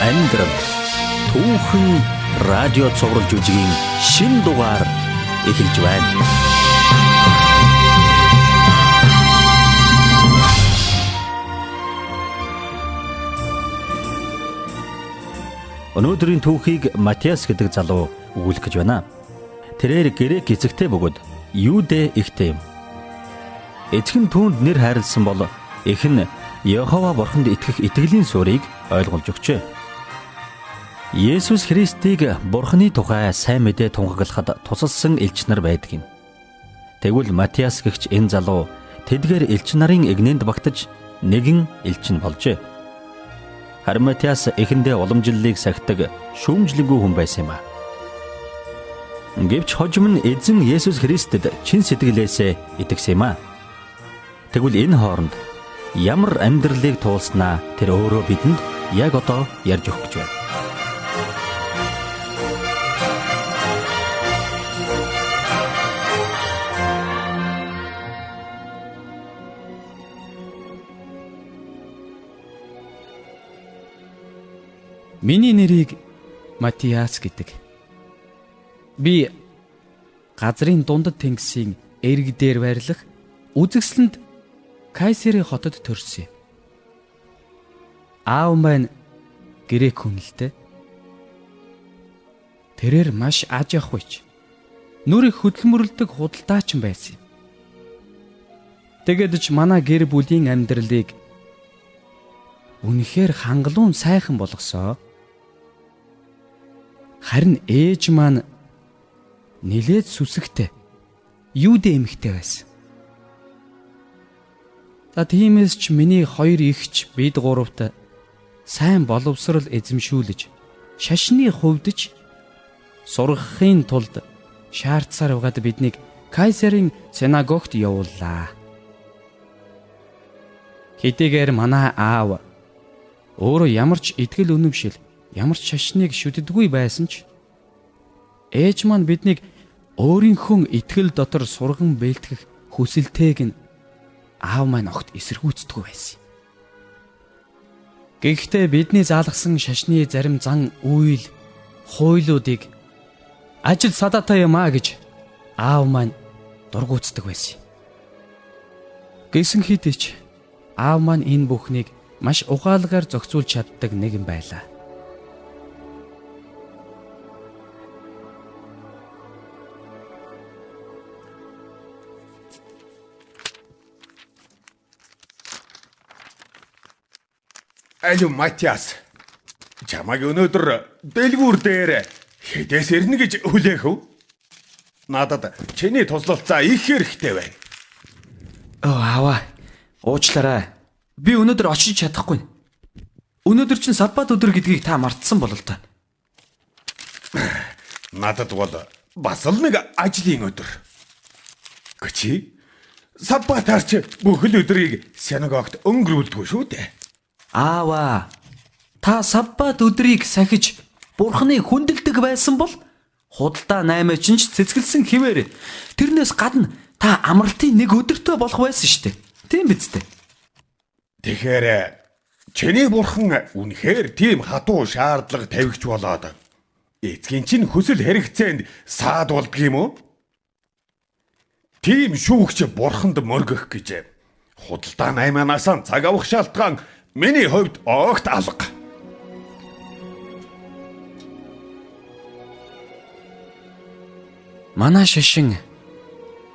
амьдрал түүхэн радио цовруулж үжигийн шин дугаар эхэлж байна. Өнөөдрийн түүхийг Матиас гэдэг залуу өгүүлэх гэж байна. Тэрээр грек эзэгтэй бөгөөд Юудэ ихтэй юм. Эзэг нь түүнд нэр хайрлсан бол эх нь Йехова бурханд итгэх итгэлийн суурийг ойлгуулж өгчээ. Есүс Христийг бурханы тухай сайн мэдээ тунхаглахад тусалсан элч нар байдаг юм. Тэгвэл Матиас гэгч энэ залуу тэдгээр элч нарын игнэнд багтаж нэгэн элчин болжээ. Харин Матиас эхэндээ уламжлалыг сахидаг шүүмжлэнгүй хүн байсан юм а. Гэвч хожим нь эзэн Есүс Христэд чин сэтгэлээсээ итгэсэн юм а. Тэгвэл энэ хооронд ямар амьдралыг туулснаа тэр өөрөө бидэнд яг одоо ярьж өгөх гэж байна. Миний нэрийг Матиас гэдэг. Би газрын дундад тэнгисийн эрг дээр байрлах үзэсгэлэнд Кайсери хотод төрсөн юм. Аав маань грек хүн л дээ. Тэрээр маш аж ахуйч, нүрийг хөдөлмөрлөдөг худалдаач байсан юм. Тэгээд ч манай гэр бүлийн амьдралыг үнэхээр хангалуун сайхан болгосоо. Харин ээж маань нилээд сүсэгтэй Юудэ эмэгтэй байсан. За тиймээс ч миний хоёр эгч бид гуравт сайн боловсрол эзэмшүүлж, шашны хувьдж сургахын тулд шаардсаар байгаад биднийг Кайсерийн синагогт явууллаа. Хэдийгээр манай аав өөрөө ямар ч итгэл үнэмшил, ямар ч шашныг шүтдэггүй байсан ч ээж маань биднийг өөрийнхөө итгэл дотор сурган бэлтгэх хүсэлтэйг нь аав маань огт эсэргүүцдэггүй байсан. Гэхдээ бидний заалгасан шашны зарим зан үйл, хуйлуудыг ажил садаатай юм а гэж аав маань дургуутдаг байсан. Гэсэн хэдий ч аав маань энэ бүхнийг маш ухаалгаар зохицуулж чаддаг нэгэн байлаа. Алю Матиас, чамайг өнөөдөр дэлгүүр дээр хэдээс ирнэ гэж хүлээх үү? Надад чиний туслалцаа их хэрэгтэй байна. Аава, уучлаарай. Би өнөөдөр очиж чадахгүй. Өнөөдөр чинь саббат өдөр гэдгийг та мартсан бол л та. Надад бол бас л нэг ажлын өдөр. Гэвч саббатаар ч бүхэл өдрийг синагогт өнгөрүүлдэг шүү дээ. Аава, та саббат өдрийг сахиж бурхны хүндэлдэг байсан бол худалдаа 8 чинь ч цэцгэлсэн хിവэр. Тэрнээс гадна та амралтын нэг өдөртөө болох байсан шүү дээ. Тийм биз дээ? Тэгэхээр чиний бурхан үнэхээр тийм хатуу шаардлага тавигч болоод эцгийн чинь хүсэл хэрэгцээнд саад болдг юм уу? Тийм шүүгч бурханд мөргөх гэж худалдаа 8-аас цаг авах шалтгаан миний хувьд огт алга. Манай шашин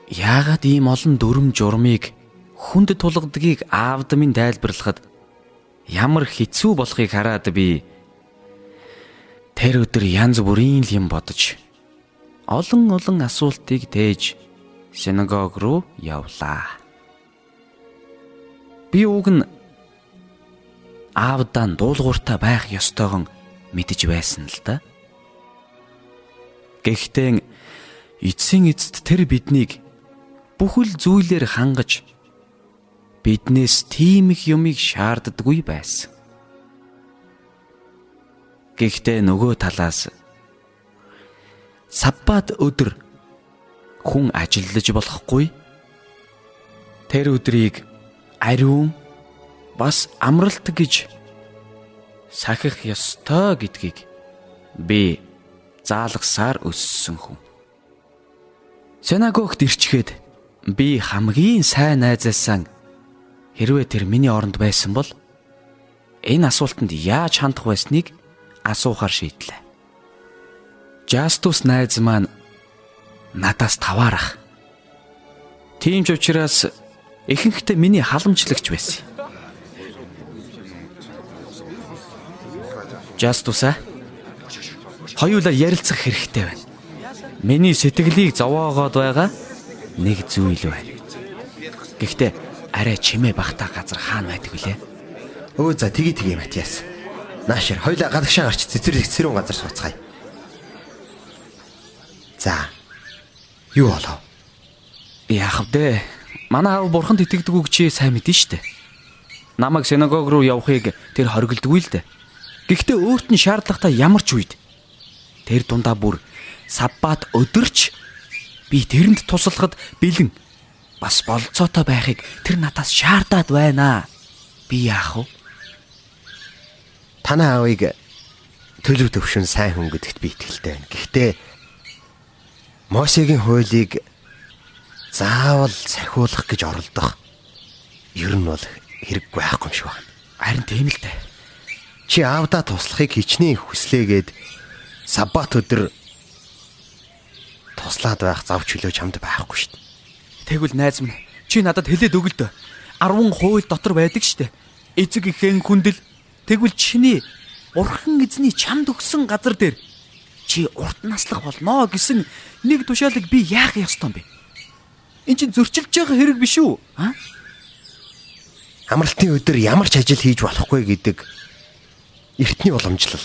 яагаад ийм олон дүрм журмыг хүнд тулгадгийг аавд минь тайлбарлахад ямар хэцүү болохыг хараад би тэр өдөр янз бүрийн юм бодож олон асуултыг тээж синагог руу явлаа. Би уг нь аавдаа дуулууртаа байх ёстойгоо мэдэж байсан л да. Гэхдээ эцсийн эцэст тэр биднийг бүхэл зүйлээр хангаж биднээс тийм их юмыг шаарддаггүй байсан. Гэхдээ нөгөө талаас саббат өдөр хүн ажиллаж болохгүй. Тэр өдрийг ариун бас амралт гэж сахих ёстой гэдгийг би заалгасаар өссөн хүн. Синагогт ирчгээд би хамгийн сайн найзаасан хэрвээ тэр миний оронд байсан бол энэ асуултанд яаж хандах байсныг асуухаар шийдлээ. Жастус найз маань надаас таваарах. Тийм ч учраас ихэнхдээ миний халамжлагч байсан. Жастуса хоёулаа ярилцах хэрэгтэй байна. Миний сэтгэлийг зовоогоод байгаа нэг зүйл байна. Гэхдээ арай чимээ багтаа газар хаана байдаг вүлээ? Өө за тгий Матиас. Наашир хоёлаа гадагшаа гарч цэцэрэн газар сууцгаая. За. Юу болов? Яах вэ? Манай аав бурханд итгэдэг үг чи сайн мэдэн штэ. Намайг синагог руу явахыг тэр хоригддгүй л дээ. Гэхдээ өөрт нь шаардлагатай ямар ч үед тэр дундаа бүр саббат өдөрч би тэрэнд туслахад бэлэн бас болцоотой байхыг тэр надаас шаардаад байна. Би яах вэ? Танай аавыг төлөв төвшин сайн хүн гэдэгт би итгэлтэй байна. Гэхдээ Мосегийн хуулийг заавал сахиулах гэж оролдох ер нь бол хэрэг байхгүй юм шиг байна. Харин тийм л дээ. Чи аавдаа туслахыг хичнээн хүслээгээд саббат өдөр туслаад байх зав чөлөө чамд байхгүй шүү дээ. Тэгвэл найз минь чи надад хэлээд өгөл дөө. 10 хууль дотор байдаг штэ. Эцэг ихэн хүндэл тэгвэл чиний бурхан эзний чамд өгсөн газар дээр чи урт наслах болно гэсэн нэг тушаалыг би яах ёстой юм бэ? Энд чинь зөрчилж байгаа хэрэг биш үү? Амралтын өдөр ямар ч ажил хийж болохгүй гэдэг эртний уламжлал.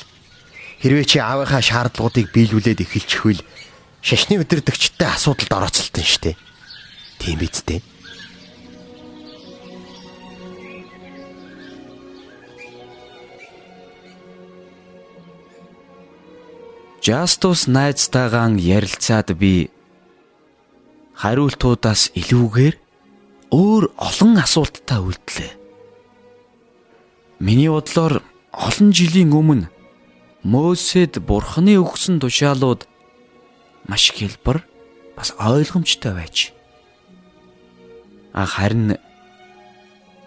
Хэрвээ чи аавынхаа шаардлагуудыг биелүүлээд эхэлчихвэл шашны өдөрдөгчтэй асуудалд орооцолтон штэ. Тийм биз дээ. Жастус найзтайгаа ярилцаад би хариултуудаас илүүгээр өөр олон асуулттай үлдлээ. Миний бодлоор олон жилийн өмнө Мосед бурханы өгсөн тушаалууд маш хэлбэр бас ойлгомжтой байж. Харин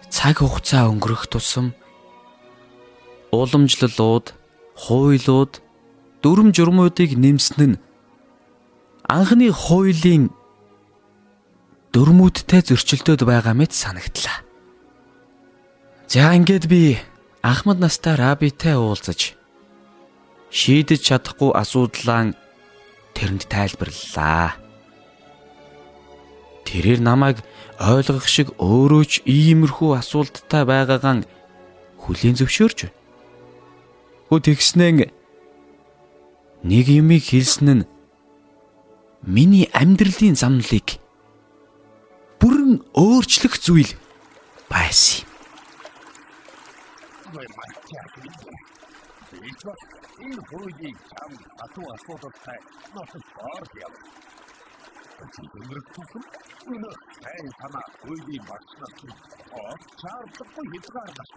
цаг хугацаа өнгөрөх тусам уламжлалууд, хуулиуд, дүрм журмуудыг нэмсэн нь анхны хуулийн дүрмүүдтэй зөрчилдөд байгаа мэт санагдлаа. За ингээд би Ахмад настай рабитай уулзаж шийдэж чадахгүй асуудлаа тэрэнд тайлбарлалаа. Тэрээр намайг ойлгох шиг өөрөө ч иймэрхүү асуулттай байгаагаан хүлээн зөвшөөрч. Тэгснэн нэг юмыг хэлсэн нь миний амьдралын замналыг бүрэн өөрчлөх зүйл байсан. Энэ хуулийг чам атуу асуудалтай нотод ордяв. Өчигдөр тусан өнөө сайн танаа хуулийн багшлах шаардлагагүй хязгаарлаа.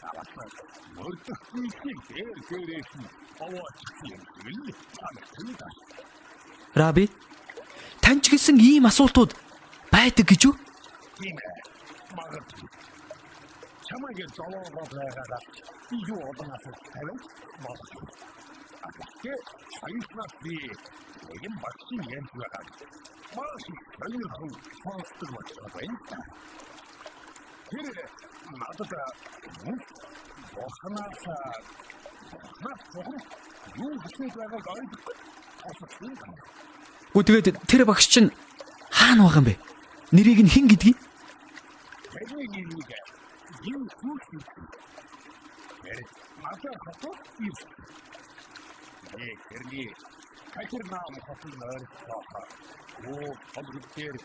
Аваад мөрдөх зүйлийг дээрээс нь овоочихсан юм л. Раби, танч гэсэн ийм асуултууд байдаг гэж үү? Тийм ээ. Магадгүй. Чамайг зовоогоо байгаагаа би юу одоноос тавиад магадгүй. Гэхдээ саяснаас би энэ багшийн юм байгаа. Маш их сонсдог байна. Тэр надад бохнаас юу гэсэн байгааг ойлгохгүй. Тэгээд тэр багш чинь хаана байгаа юм бэ? Нэрийг нь хэн гэдгийг? Тэрний нэрийг юу сүлжээ. Мата хатуу юу? Тэрний Катернаум хотын ойролцоохоо холбогдтер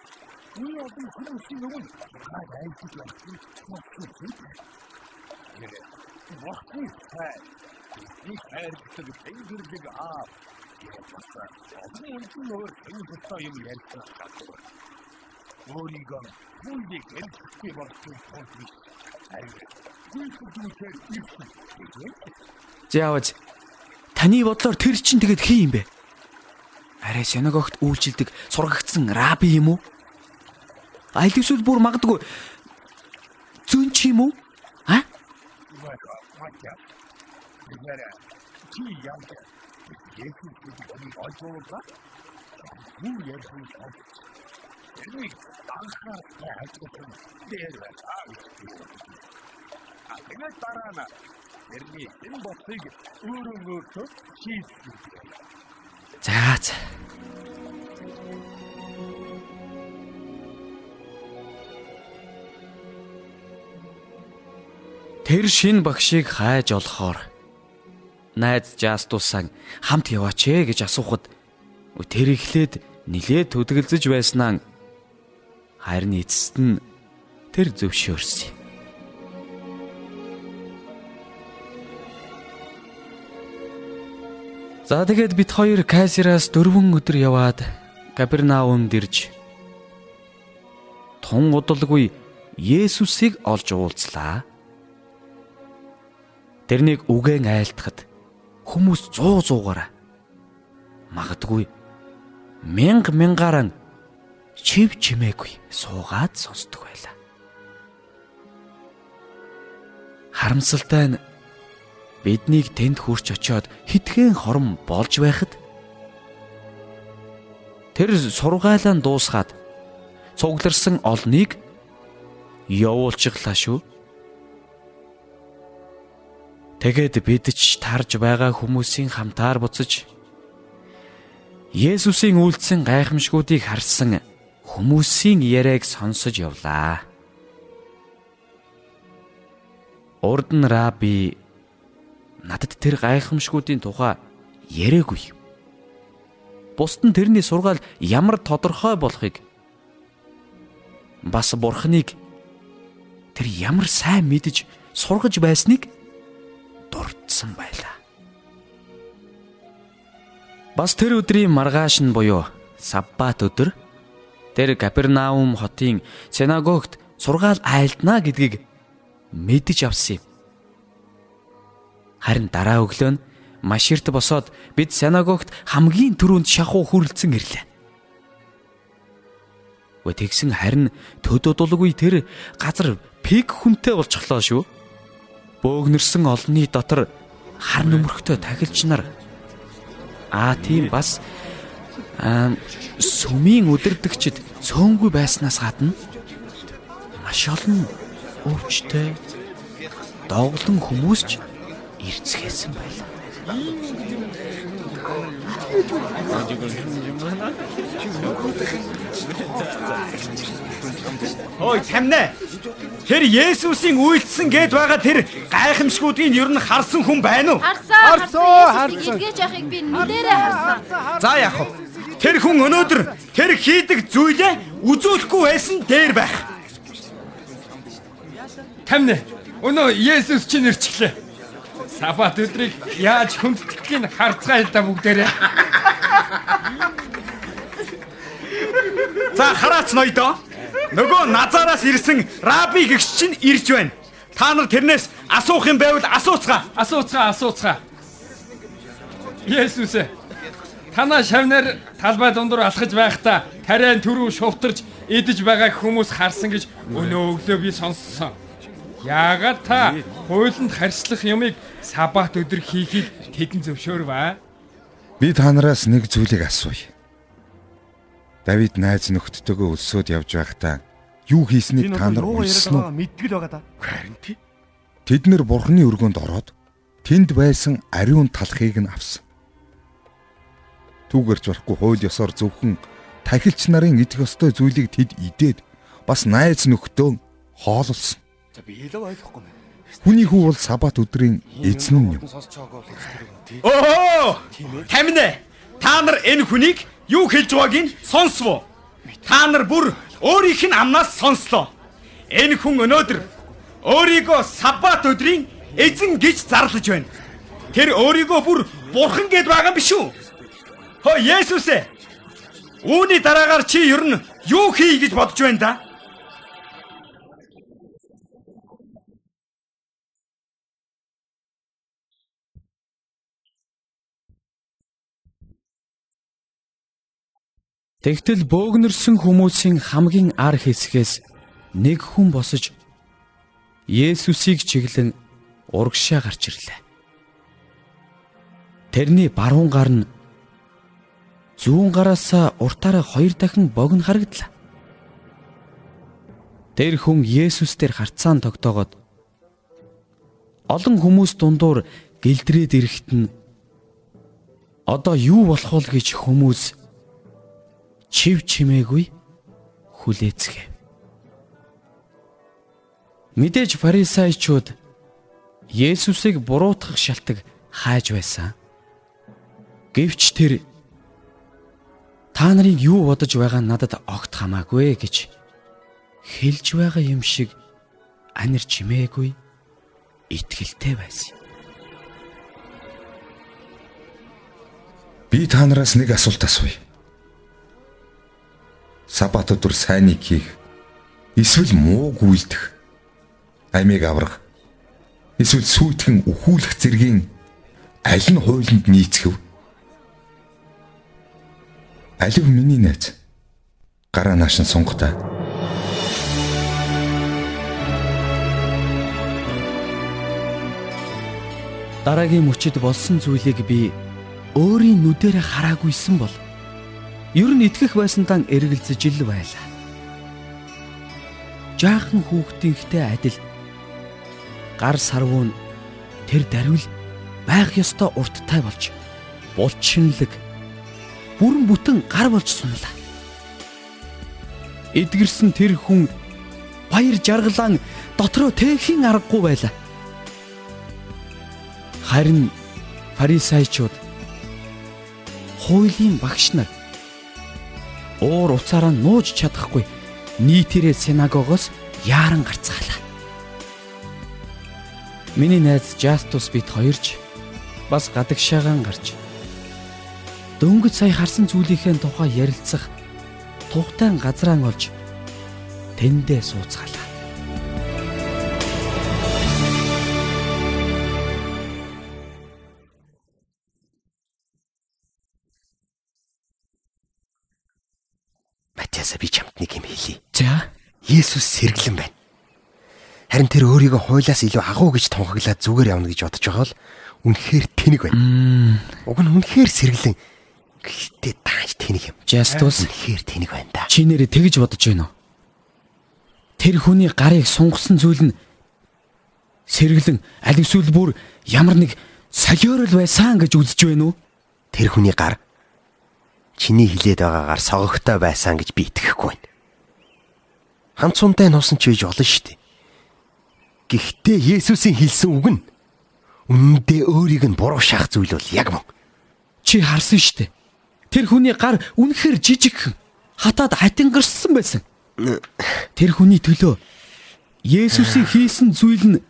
үе олон хүмүүсийн өмнө хайрцаг вахтын хай их хайрцаг тэнгэрдэг одны энэ нөр энэ хөтөө юм ярьсан. Өөрийгөө хүлээх эрхтэй болсон хүмүүс харин Заавч таны бодлоор тэр чинь тэгэд хий юм бэ? Арай синагогт үйлчилдэг сургагдсан раби юм уу? Аль эсвэл бүр магадгүй зүүн чи юм уу? А? Матиас. Нэрэ. Чи яа. Есүс гэдэг ойлголоо. Юу ярьсан бэ? Энийг анхаарал хажуухын дээр тэгээд дараа нь тэрний энэ бодлыг өөрөөр шийдсэн. За. Тэр шин багшийг хайж олохоор найз Жастусан хамт яваач ээ гэж асуухад тэр ихлээд нилээд төдөлзөж байснаа харин эцэст нь тэр зөвшөөрсөн. За тэгээд бид хоёр Кайсараас 4 өдөр яваад Капернаумд ирж тун удалгүй Есүсийг олж уулзлаа. Тэрнийг үгэн айлтахад хүмүүс 100-100-аар магадгүй мянгаараа чив чимээгүй суугаад сонсдог байлаа. Харамсалтай нь биднийг тэнд хүрч очиод хитгэн хором болж байхад тэр сургаалаа дуусгаад цугларсан олныг явуулчихлаа шүү. Тэгээд бид ч тарж байгаа хүмүүсийн хамтаар буцаж Есүсийн үйлдсэн гайхамшгуудыг харсан хүмүүсийн яриаг сонсож явлаа. Урд нь раби надад тэр гайхамшгуудын тухай яриаггүй. Бусд нь тэрний сургаал ямар тодорхой болохыг бас Бурхныг тэр ямар сайн мэдж сургаж байсныг дурдсан байлаа. Бас тэр өдрийн маргааш нь буюу Саббат өдөр тэр Капернаум хотын синагогт сургаал айлтнаа гэдгийг мэдэж авсан юм. Харин дараа өглөө нь маш эрт босоод бид синагогт хамгийн түрүүнд шахуу хүрэлцэн ирлээ. Тэгсэн харин төдөлгүй тэр газар пик хүнтэй болчихлоо шүү. Бөөгнөрсөн олонний дотор хар нөмөрхтэй тахилч нар тийм бас сүмийн өдөрдөгчд цөөнгүй байснаас гадна маш олон өвчтэй доголон хүмүүс ч ирцгээсэн байлаа. Ой тамнаа. Тэр Есүсийн үйлдсэн гээд байгаа тэр гайхамшгуудыг ер нь харсан хүн байна уу? Харсан. Эдгэж яхийг би нүдэрээ харсан. За яах вэ? Тэр хүн өнөөдөр тэр хийдэг зүйлээ үзүүлэхгүй байсан дээр байх. Тамнаа. Өнөө Есүс чинь ирчихлээ. Сабат өдрийг яаж хүндтгэхийг харцгаая л да бүгдээрээ. За хараач ноёдоо. Нөгөө Назараас ирсэн раби гэгч чинь ирж байна. Та нар тэрнээс асуух юм байвал асууцгаа. Есүс танаа шавнаар талбай дундуур алхаж байхдаа тариан түрүү шувтарч идэж байгааг хүмүүс харсан гэж өнөө өглөө би сонссон. Яагаад та хуулинд харьцлах юмыг Сабат өдөр хийхийг тэдэн зөвшөөрваа? Би та нараас нэг зүйлийг асууя. Давид найз нөхдөдөө өлсөд явж байхдаа юу хийснийг та нар уншсан уу? Мэддэг л байгаа да. Харин тий. Тэд нэр Бурхны өргөнд ороод тэнд байсан ариун талхыг нь авсан. Түүгэрч барахгүй хууль ёсоор зөвхөн тахилч нарын идэх ёстой зүйлийг тэд идээд бас найз нөхдөө хооллсон. За би илүү ойлгохгүй байна. Хүний хүү бол Сабат өдрийн эзэн нь юм. Оо! Тамнаа. Та нар энэ хүнийг юу хэлж байгааг нь сонсвоо. Та нар бүр өөрийнх нь амнаас сонслоо. Энэ хүн өнөөдөр өөрийгөө Сабат өдрийн эзэн гэж зарлаж байна. Тэр өөрийгөө бүр бурхан гэд байгаа юм биш үү? Хөө Есүс ээ. Үүний дараагаар чи ер нь юу хий гэж бодож байна да? Тэгтэл бөөгнөрсөн хүмүүсийн хамгийн ар хэсгээс нэг хүн босож Есүсийг чиглэн урагшаа гарч ирлээ. Тэрний баруун гар нь зүүн гараас уртаараа 2 дахин богино харагдлаа. Тэр хүн Есүс дээр харцаан тогтоогод олон хүмүүс дундуур гэлдрээд ирэхэд нь одоо юу болох вэ гэж хүмүүс чив чимээгүй хүлээцгээв. Мэдээж фарисеучуд Есүсийг буруутгах шалтгаан хайж байсан. Гэвч тэр та нарын юу бодож байгаа надад огт хамаагүй гэж хэлж байгаа юм шиг анир чимээгүй итгэлтэй байсан. Би та нараас нэг асуулт асууя. Сабат өдөр сайныг хийх, эсвэл мууг үйлдэх, амийг аврах, эсвэл сүйтгэн өхүүлэх зэргийн аль нь хуулинд нийцгэв? Алив миний найз. Гараа нааш нь сунг та. Дараагийн мөчид болсон зүйлийг би өөрийн нүдэрээ хараагүйсэн бол ер нь итгэх байсантаа эргэлзэж ил байлаа. Жаахан хүүхдийнхтэй адил гар сарвуу нь тэр дарвил байх ёстой урттай болж булчинлэг бүрэн бүтэн гар болж сунлаа. Эдгэрсэн тэр хүн баяр жаргалан дотроо тэхийн аргагүй байлаа. Харин фарисеучуд хуулийн багш нар уур уцаараа нууж чадахгүй нийтээрээ синагогоос яаран гарцгаалаа. Миний найз Жастус бит хоёрч бас гадагшаагаан гарч дөнгөж сая харсан зүйлийнхээ тухай ярилцах тухтай газраан олж тэндээ сууцгаалаа. Матиас би чамд нэг юм хэлье. За, Есүс сэргэлэн байна. Харин тэр өөрийгөө хуйлаас илүү агуу гэж тунхаглаад зүгээр явна гэж бодож байгаа л үнэхээр тэнэг байна. Уг нь үнэхээр сэргэлэн. Гэхдээ тааж тэнэг юм. Жастус Үнэхээр тэнэг байна да. чи нэрээ тэгж бодож байна уу? Тэр хүний гарыг сунгасан зүйл нь сэргэлэн аль эсвэл бүр ямар нэг солиорол байсан гэж үзэж байна уу? Тэр хүний гар чиний хилээд байгаагаар согогтой байсан гэж би итгэхгүй байна. Ханцунтай нуусан ч байж болно шүү дээ. Гэхдээ Есүсийн хэлсэн үг нь үнэндээ өөрийг нь буруу шаах зүйл бол яг мөн. Чи харсан шүү дээ. Тэр хүний гар үнэхээр жижигхэн хатаад хатингарсан байсан. Тэр хүний төлөө Есүсийн хийсэн зүйл нь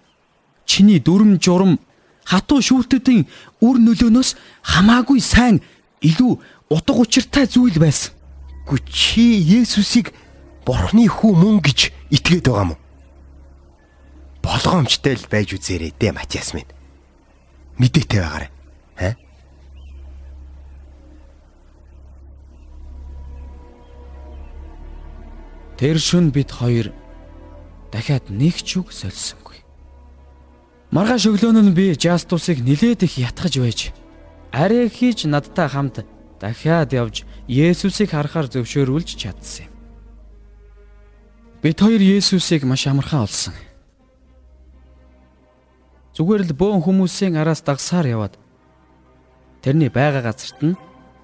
чиний дүрм журм хатуу шүүртүүдийн үр нөлөөнөөс хамаагүй сайн илүү утга учиртай зүйл байсан. Гү чи Есүсийг Бурхны хүү мөн гэж итгээд байгаа мó? Болгоомжтой л байж үзээрэй дээ Матиас минь. Мэдээтэй байгаарай. Аа? Тэр шөнө бид хоёр дахиад нэг ч үг сольсонгүй. Маргааш өглөөн нь би Жастусыг нилээд их ятгах байж арай хийж надтай хамт дахиад явж Есүсийг харахаар зөвшөөрүүлж чадсан юм. Бид хоёр Есүсийг маш амархан олсон. Зүгээр л бөөн хүмүүсийн араас дагсаар яваад тэрний байгаа газарт нь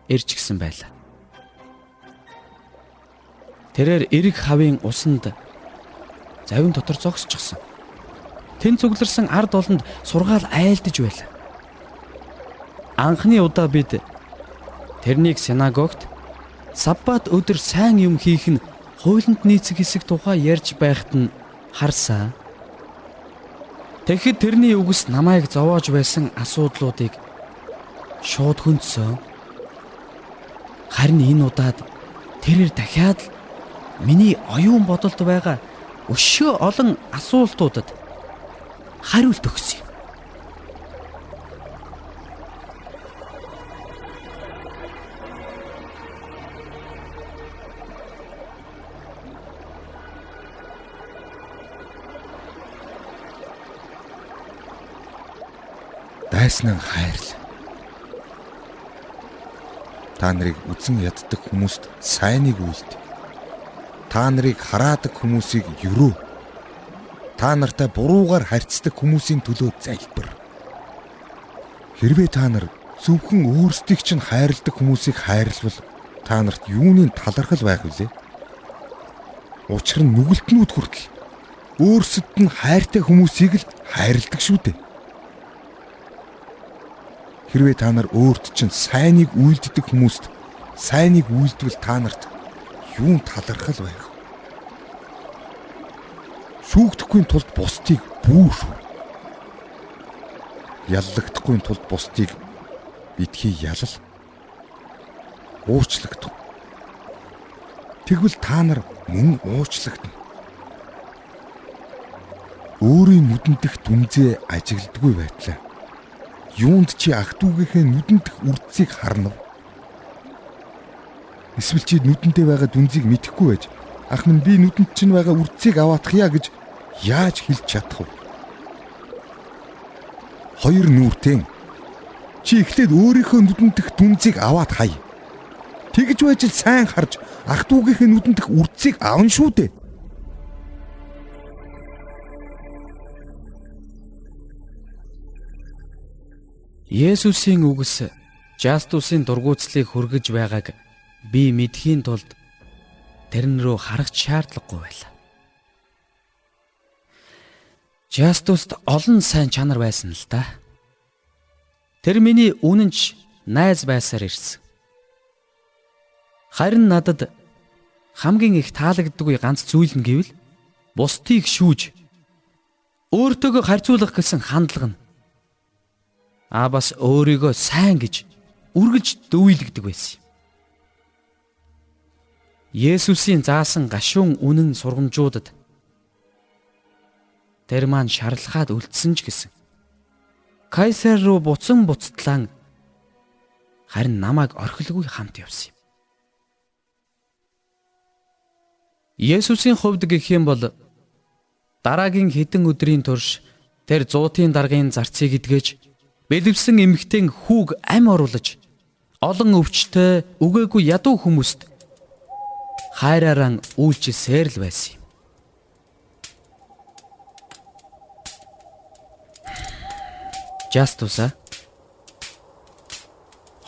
ирж гисэн байлаа. Тэрээр эрэг хавийн усанд завин дотор зогсчихсон. Тэн цугларсан ард олонд сургаал айлдаж байлаа. Анхны удаа бид тэрнийг синагогт Саббат өдөр сайн юм хийх нь хуулинд нийцэх хэсэг тухай ярьж байхад нь харсан. Тэгэхэд тэрний үгс намайг зовоож байсан асуудлуудыг шууд хөндсөн. Харин энэ удаад тэрээр дахиад миний оюун бодолд байгаа өшөө олон асуултуудад хариулт өгсөн юм. хайснаа хайрл. Та нарыг үзэн яддаг хүмүүст сайныг үйлд. Та нарыг хараадаг хүмүүсийг ерөө. Та нартай буруугаар харьцдаг хүмүүсийн төлөө залбир. Хэрвээ та нар зөвхөн өөрсдийг чинь хайрладаг хүмүүсийг хайрлавал та нарт юуны талархал байх вүлээ? Учир нь нүгэлтнүүд хүртэл өөрсдөд нь хайртай хүмүүсийг л хайрладаг шүү дээ. Хэрвээ та нар өөрт чинь сайныг үйлддэг хүмүүст сайныг үйлдвэл та нарт юун талархал байх вэ? Шүүгдэхгүй тулд бусдыг бүү шүү. Яллагдахгүй тулд бусдыг битгий ялал. Уучлагдав. Тэгвэл та нар мөн уучлагдана. Өөрийн нүдэн дэх дүнзээ ажигладаггүй байтлаа. Юунд чи ах トゥ угийнхээ нүдэн дэх үрдсийг харна вэ? Эсвэл чи нүдэндээ байгаа дүнзийг мэдэхгүй байж ах минь би нүдэнд чинь байгаа үрдсийг аваадахъя гэж яаж хэлж чадах вэ? Хоёр нүүртэн чи эхлээд өөрийнхөө нүдэн дэх дүнзийг аваад хай. Тэгж байж л сайн харж ах トゥ угийнхээ нүдэн дэх үрдсийг авна шүү дээ. Есүсийн үгс Жастусын дургуутслыг хүргэж байгааг би мэдхийн тулд тэрэн рүү харах шаардлагагүй байлаа. Жастуст олон сайн чанар байсан л да. Тэр миний үнэнч найз байсаар ирсэн. Харин надад хамгийн их таалагддаггүй ганц зүйл нь гэвэл бусдыг шүүж өөртөөгөө харьцуулах гэсэн хандлага нь. Бас өөрийгөө сайн гэж үргэлж дөвөйлөгдөг байсан юм. Есүсийн заасан гашуун үнэн сургамжуудад тэр маань шарлахад үлдсэн ч гэсэн Кайсар руу буцан буцтлан харин намайг орхилгүй хамт явсан юм. Есүсийн хувьд гэх юм бол дараагийн хэдэн өдрийн турш тэр зуутын даргын зарцыг идгэж бэлэвсэн эмэгтэй хүүг ам оруулж олон өвчтөй үгээгүй ядуу хүмүүст хайраараа үйлчилсээр л байсан юм. Жастуса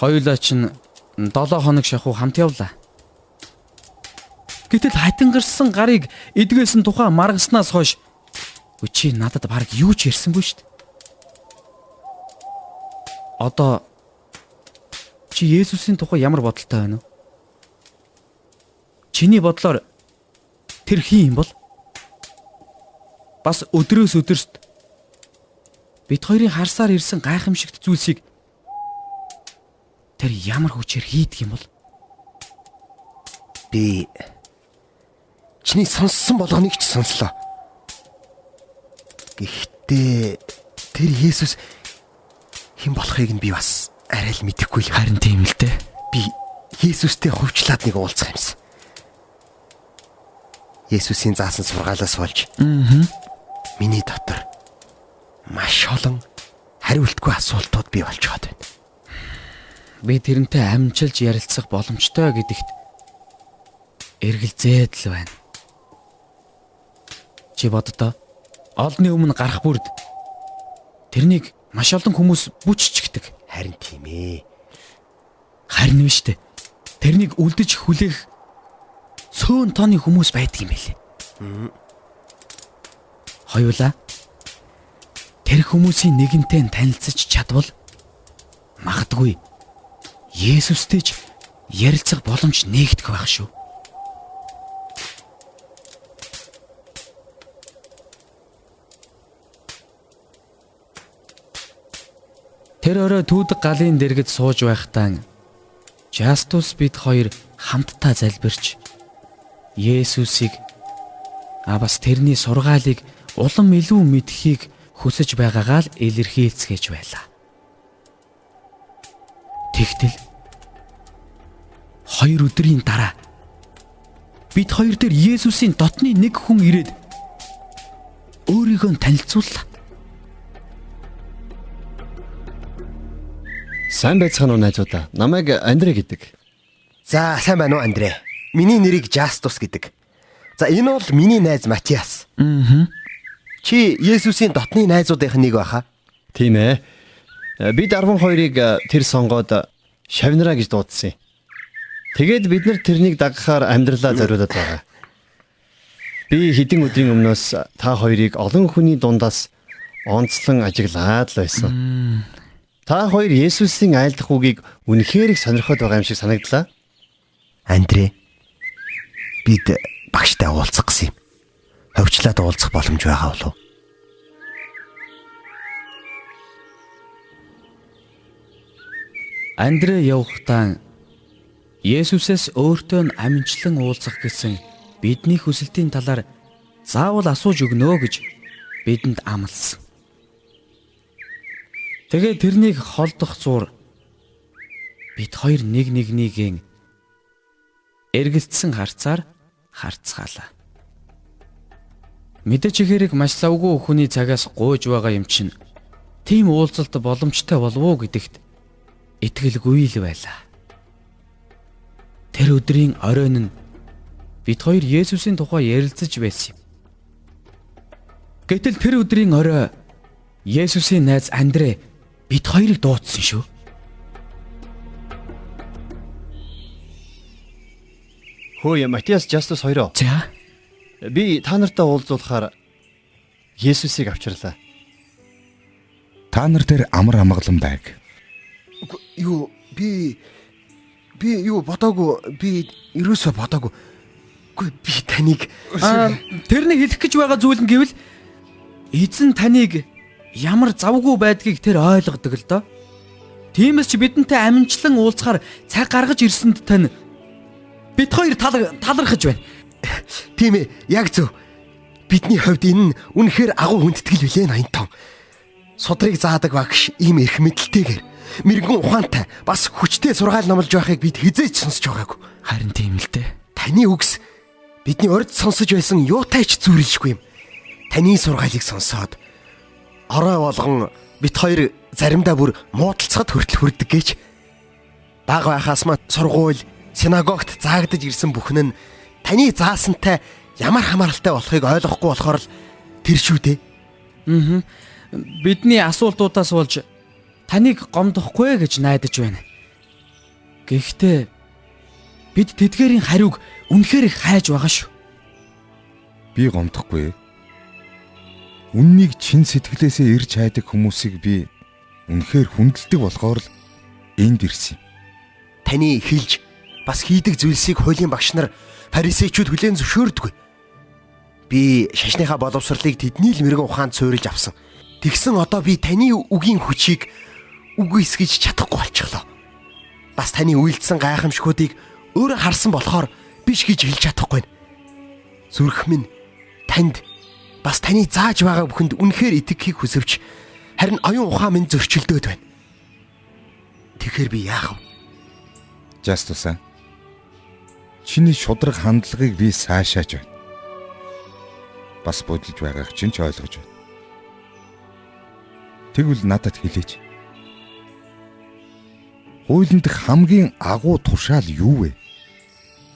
хоёулаа чинь 7 хоног шахуу хамт явлаа. Гэтэл хатингарсан гарыг эдгээсэн тухай маргаснаас хойш чи надад бараг юу ч ярьсангүй шүү дээ. Одоо чи Есүсийн тухай ямар бодолтой байна вэ? Чиний бодлоор тэр хин юм бол? Бас өдрөөс өдөрт бид хоёрын харсаар ирсэн гайхамшигт зүйлсийг тэр ямар хүчээр хийдэг юм бол? Би чиний сонссон болгоныг ч сонслоо. Гэхдээ тэр Есүс хэн болохыг нь би бас арай л мэдэхгүй л. Харин тийм л дээ. Би Есүстэй хувьчлаад нэг уулзах юмсан. Есүсийн заасан сургаалаас болж миний дотор маш олон хариултгүй асуултууд бий болж байгаа байна. Би тэрнтэй амжилж ярилцах боломжтой гэдэгт эргэлзээд л байна. Чи боддоо олонний өмнө гарах бүрд тэрнийг маш олон хүмүүс бүччихдэг. Харин тийм ээ. Харин биш үү? Тэрнийг үлдэж хүлээх цөөн тооны хүмүүс байдаг юм билээ. Хоёулаа тэр хүмүүсийн нэгэнтэй танилцж чадвал магадгүй Есүстэй ч ярилцах боломж нээгдэх байх шүү. Тэр өрөө түүдэг галын дэргэд сууж байхдаа Жастус бид хоёр хамтдаа залбирч Есүсийг бас тэрний сургаалыг улам илүү мэдхийг хүсэж байгаагаа л илэрхийлцгээж байлаа. Тэгтэл 2 өдрийн дараа бид хоёр дээр Есүсийн дотны нэг хүн ирээд өөрийгөө танилцууллаа. Сайн байцгаана уу найзуудаа. Намайг Андре гэдэг. За, сайн байна уу Андре? Миний нэрийг Жастус гэдэг. За, энэ бол миний найз Матиас. Чи Есүсийн дотны найзуудынх нэг байхаа? Тийм ээ. Бид 12-ыг тэр сонгоод шавнараа гэж дуудсан юм. Тэгээд бид нар тэрнийг дагахаар амьдралаа зориулаад байгаа. Би хэдэн өдрийн өмнөөс та хоёрыг олон хүний дундаас онцлон ажиглаад л байсан. Та хоёр Есүсийн айлдах үгийг үнэхээр их сонирхоод байгаа юм шиг санагдлаа. Андре, бид багштай уулзах гэсэн юм. Ховчлаад уулзах боломж байгаа болов уу? Андре явхдаа Есүсээс өөртөө нь амжилтлан уулзах гэсэн бидний хүсэлтийн талаар заавал асууж өгнө гэж бидэнд амласан. Тэгээ тэрнийг холдох зур бид хоёр нэг нэгнийгээ эргэлцсэн харцаар харцгаалаа. Мэдээж хэрэг маш завгүй хүний цагаас гуйж байгаа юм чинь тийм уулзалт боломжтой болов уу гэдэгт итгэлгүй л байлаа. Тэр өдрийн оройн нь бид хоёр Есүсийн тухай ярилцаж байсан юм. Гэтэл тэр өдрийн орой Есүсийн найз Андре бид хоёрыг дуудсан шүү. Хөөе, Матиас Жастус хоёроо. За, Би та нартай уулзуулахаар Есүсийг авчирлаа. Та нар дээр амар амгалан байг. Юу, би юу бодоогүй. Би ерөөсөө бодоогүй. Үгүй, би таныг тэрний хэлэх гэж байгаа зүйл нь гэвэл эзэн таныг ямар завгүй байдгийг тэр ойлгодог л доо. Тиймээс чи бидэнтэй амжилтлан уулзахаар цаг гаргаж ирсэнд тань бид хоёр талархаж байна. тийм ээ, яг зөв. Бидний хувьд энэ нь үнэхээр агуу хүндэтгэл билээ Ноёнтон. Судрыг заадаг багш ийм эрх мэдэлтэйгээр мэрэгэн ухаантай бас хүчтэй сургаал номлож байхыг бид хизээч сонсож байгаагүй. Харин тийм л дээ. Таны үгс бидний урд сонсож байсан юутайч зүрэлшгүй юм. Таны сургаалыг сонсоод орой болгон бид хоёр заримдаа бүр муудалцахад хүртэл хүрдэг гэж. Бага байхаас маа сургууль, синагогт заагдаж ирсэн бүхэн нь таны заасантай ямар хамааралтай болохыг ойлгохгүй болохоор л тэр шүү дээ. Бидний асуултуудаас болж таныг гомдохгүй гэж найдаж байна. Гэхдээ бид тэдгээрийн хариуг үнэхээр их хайж байгаа шүү. Би гомдохгүй. Үннийг чин сэтгэлээсээ ирж хайдаг хүмүүсийг би үнэхээр хүндэлдэг болохоор л энд ирсэн юм. Таны хэлж бас хийдэг зүйлсийг хуулийн багш нар фарисеучуд хүлээн зөвшөөрдөггүй. Би шашныхаа боловсролыг тэдний л мэрэгэн ухаанд суурилж авсан. Тэгсэн одоо би таны үгийн хүчийг үгүй эсгэж чадахгүй болчихлоо. Бас таны үйлдэлсэн гайхамшгуудыг өөрөө харсан болохоор биш гэж хэлж чадахгүй байна. Зүрх минь танд бас таны зааж байгаа бүхэнд үнэхээр итгэхийг хүсвч харин оюун ухаан минь зөрчилдөөд байна. Тэгэхээр би яах вэ? Жастусан. Чиний шудраг хандлагыг би сайшааж байна. Бас бодолж байгааг чинь ч ойлгож байна. Тэгвэл надад хэлээч. Хуулинд хамгийн агуу тушаал юу вэ?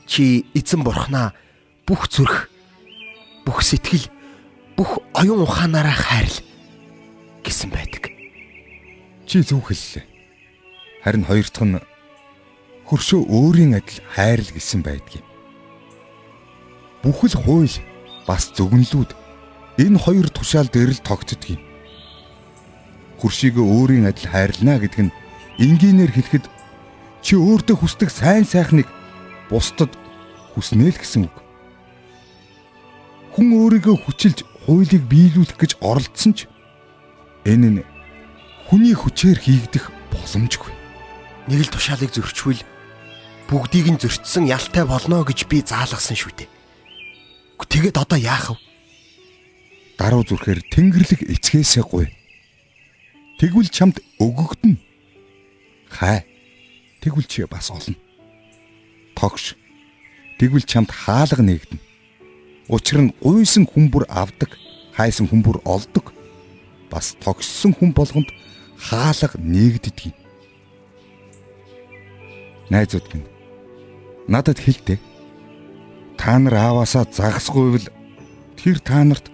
Чи эзэн бурхнаа бүх зүрх, бүх сэтгэл, бүх оюун ухаанаараа хайрл гэсэн байдаг. Чи зөв хэллээ. Харин хоёр дахь нь хөршөө өөрийн адил хайрл гэсэн байдгийг. Бүхэл хууль бас зөвгөнлүүд энэ хоёр тушаал дээр л тогтдог юм. Хөршийгөө өөрийн адил хайрлана гэдэг нь энгийнээр хэлэхэд чи өөртөө хүсдэг сайн сайхныг бусдад хүснэ л гэсэн үг. Хүн өөрийгөө хүчилж хуулийг биелүүлэх гэж оролдсон ч энэ нь хүний хүчээр хийгдэх боломжгүй. Нэг л тушаалыг зөрчвөл бүгдийг нь зөрчсөн ялтай болно гэж би заалгасан шүү дээ. Тэгээд одоо яах вэ? Даруй зүрхээр тэнгэрлэг эцгээсээ гуй. Тэгвэл чамд өгөгдөн. Хай. Тэгвэл чи бас олно. Тогш. Тэгвэл чамд хаалга нээгдэнэ. Учир нь гуйсан хүн бүр авдаг, хайсан хүн бүр олдог. Бас тогссон хүн болгонд хаалга нээгддэг юм. найзууд минь. Надад хэлдэ. Та нар ааваасаа загасгүйвэл тэр та нарт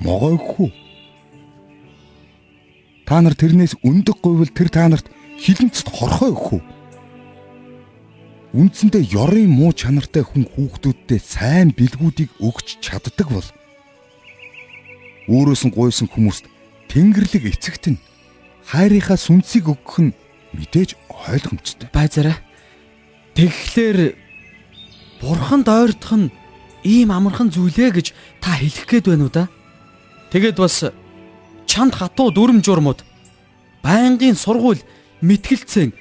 могойгүй. Та нар тэрнээс өндөггүйвэл тэр та нарт хилэнцэд хорхой өгөх үү? Үндсэндээ ёрын муу чанартай хүн хүүхдүүдтэй сайн бэлгүүдийг өгч чаддаг бол өөрөөс нь гуйсан хүмүүст Тэнгэрлэг эцэгт нь хайрынхаа сүнсийг өгөх нь мэдээж ойлгомжтой. Байзаараа. Тэгэхээр Бурханд ойртох нь ийм амархан зүйлээ гэж та хэлэх гээд байна уу да? Тэгэд бас чанд хатуу дүрм журмууд, байнгын сургууль, мэтгэлцэн,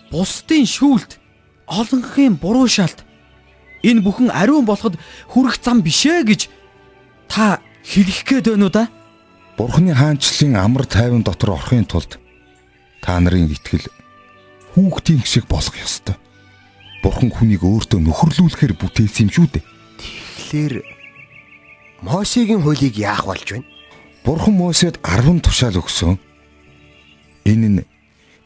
бусдын шүүлт, олонхын буруу шалт энэ бүхэн ариун болоход хүрэх зам бишээ гэж та хэлэх гээд байна уу да? Бурхны хаанчлалын амар тайван дотор орохын тулд та нарын итгэл хүүхдийн шиг болох ёстой. Бурхан хүнийг өөртөө нөхөрлүүлэхээр бүтээсэн юм шүү дээ. Тэгэхээр Мосегийн хуулийг яах болж байна? Бурхан Мосед 10 тушаал өгсөн. Энэ нь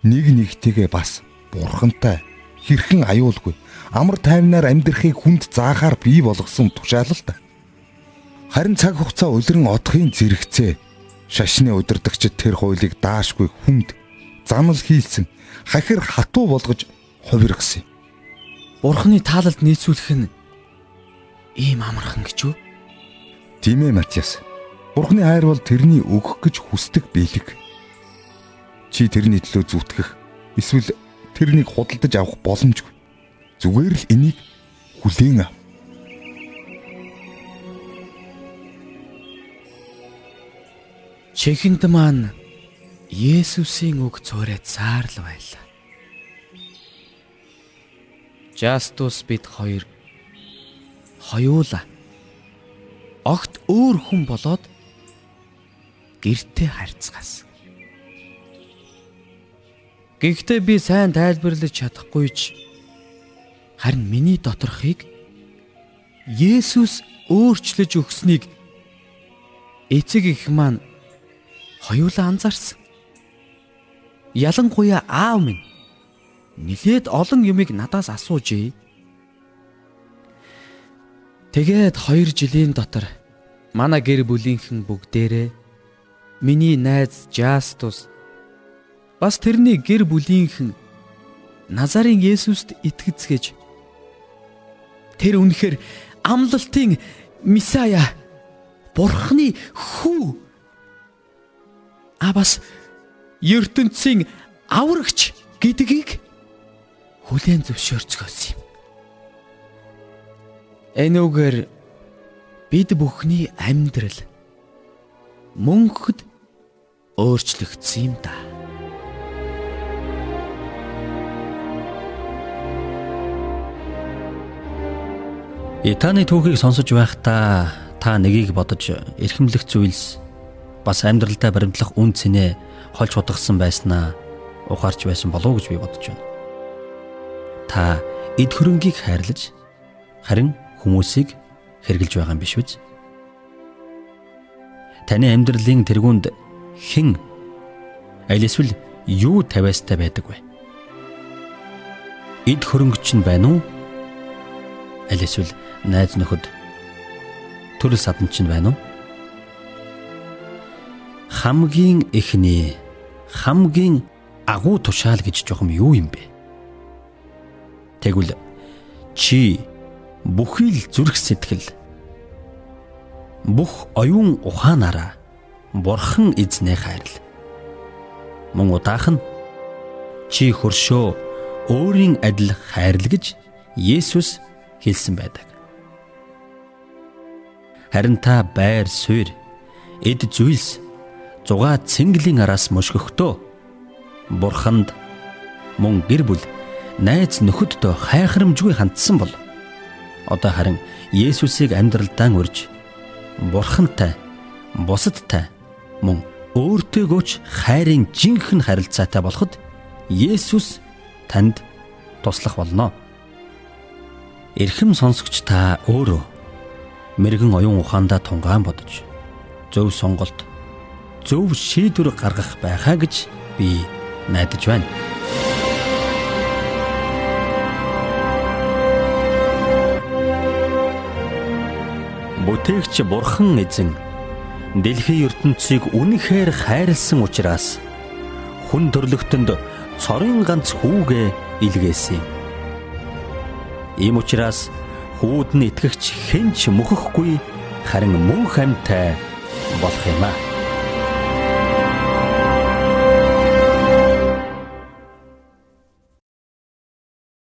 нэг нэгтэйгээ бас Бурхантай хэрхэн аюулгүй амар тайвнаар амьдрахыг хүнд заахаар бий болгосон тушаал л да. Харин цаг хугацаа улиран одохын зэрэгцээ шашны удирдагчид тэр хуулийг даашгүй хүнд занал хийлсэн хахир хатуу болгож хувиргасан. Бурхны таалалд нийцүүлэх нь ийм амархан гэж үү? Тийм ээ Матиас. Бурхны хайр бол тэрний өгөх гэж хүсдэг бэлэг. Чи тэрний төлөө зүтгэх эсвэл тэрнийг худалдаж авах боломжгүй. Зүгээр л энийг хүлээн ав. Чихэнд маань Есүсийн үг цоорой цаарлаа байлаа. Жастус бид хоёр хоёулаа огт өөр хүн болоод гэртээ харьцгаас. Гэхдээ би сайн тайлбарлаж чадахгүй ч харин миний доторхыг Есүс өөрчлөж өгснийг эцэг их маань хоёулаа анзаарсан. Ялангуяа аав минь нилээд олон юмыг надаас асуужээ. Тэгээд 2 жилийн дотор манай гэр бүлийнхэн бүгдээрээ миний найз Жастус бас тэрний гэр бүлийнхэн Назарын Есүст итгэцгээж тэр үнэхээр амлалтын Месая Бурхны хүү бас ертөнцийн аврагч гэдгийг хүлээн зөвшөөрцгөөс юм. Энүүгээр бид бүхний амьдрал мөнхөд өөрчлөгдсөн юм да. Итаны түүхийг сонсож байхдаа та нэгийг бодож эрхэмлэх зүйлс бас амьдралдаа баримтлах үн цэнэ холж хутгсан байснаа ухаарч байсан болов уу гэж би бодож байна. Та эд хөрөнгийг хайрлаж харин хүмүүсийг хэрглэж байгаа юм биш үү? Таны амьдралын тэргуунд хэн аль эсвэл юу тавиастай байдаг вэ? Эд хөрөнгөч нь байна уу? Аль эсвэл найз нөхөд, төрөл саданч нь байна уу? Хамгийн эхний хамгийн агуу тушаал гэж жохом юу юм бэ? Тэгвэл чи бүхий л зүрх сэтгэл, бүх оюун ухаанаараа Бурхан эзнээ хайрл. Мөн удаахан чи хөршөө өөрийн адил хайрл гэж Есүс хэлсэн байдаг. Харин та байр суурь, эд зүйлс, зугаа цэнгэлийн араас мөшгөхдөө Бурханд мөн гэр бүл, найз нөхөддөө хайхрамжгүй хандсан бол одоо харин Есүсийг амьдралдаа урьж Бурхантай, бусадтай мөн өөртөөгөөч хайрын жинхэнэ харилцаатай болоход Есүс танд туслах болно. Эрхэм сонсогч та өөрөө мэрэгэн оюун ухаандаа тунгаан бодож зөв сонголт, зөв шийдвэр гаргах байхаа гэж би найдаж байна. Бүтээгч Бурхан эзэн дэлхийн ертөнцийг үнэхээр хайрлсан учраас хүн төрлөختөнд цорын ганц хүүгээ илгээсэн юм. Ийм учраас хүүд нь итгэгч хэн ч мөхөхгүй харин мөнх амьтай болох юм аа.